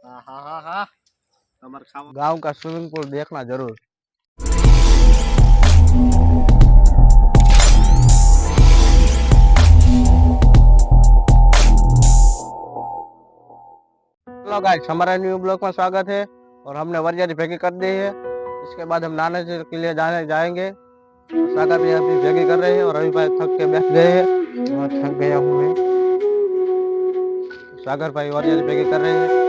हाँ गांव का स्विमिंग पूल देखना जरूर। हेलो गाइस, हमारा न्यू ब्लॉग में स्वागत है। और हमने वरियारी भेगी कर दी है। इसके बाद हम नाने जी के लिए जाएंगे। सागर भी अभी भेगी कर रहे हैं और रवि भाई थक के बैठ गए हैं। बहुत थक गया हूँ मैं। सागर भाई वरियारी भेगी कर रहे हैं।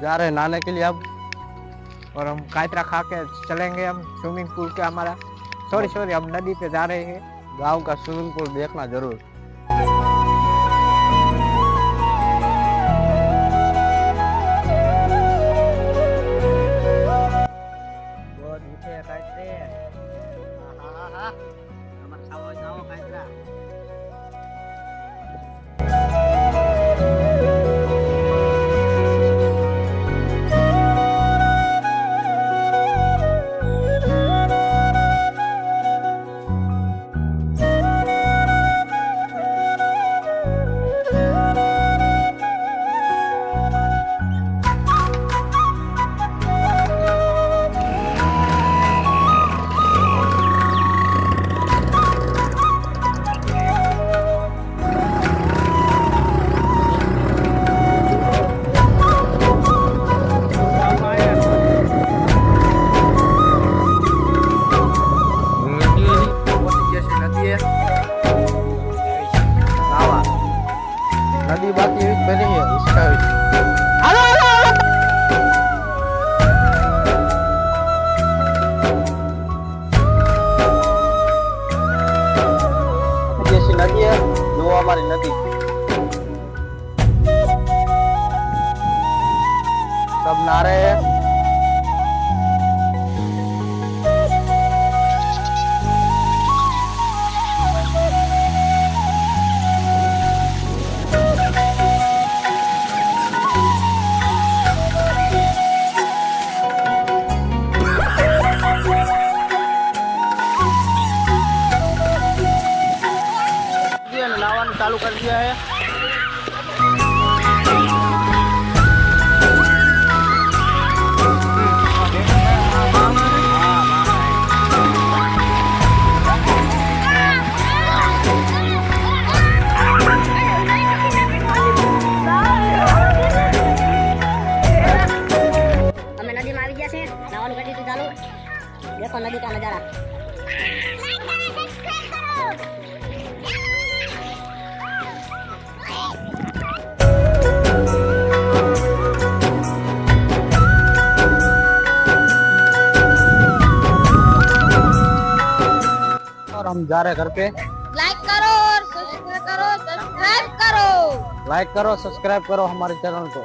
जा रहे हैं नहाने के लिए अब। और हम कायतरा खा के चलेंगे हम स्विमिंग पूल के हमारा सॉरी हम नदी पे जा रहे हैं। गांव का स्विमिंग पूल देखना जरूर। बहुत मीठे कायतरे खावा जाओ कायतरा। नदी बाकी बनी है इसका भी। जैसी नदी है जो हमारी नदी सब नहा रहे हैं। नहाना चालू कर दिया है। हमें नदी में આવી ગયા છે નાવાનું કરી દીધું ચાલુ देखो नदी का नजारा। और हम जा रहे हैं घर पे। लाइक करो और सब्सक्राइब करो लाइक करो, सब्सक्राइब करो हमारे चैनल को।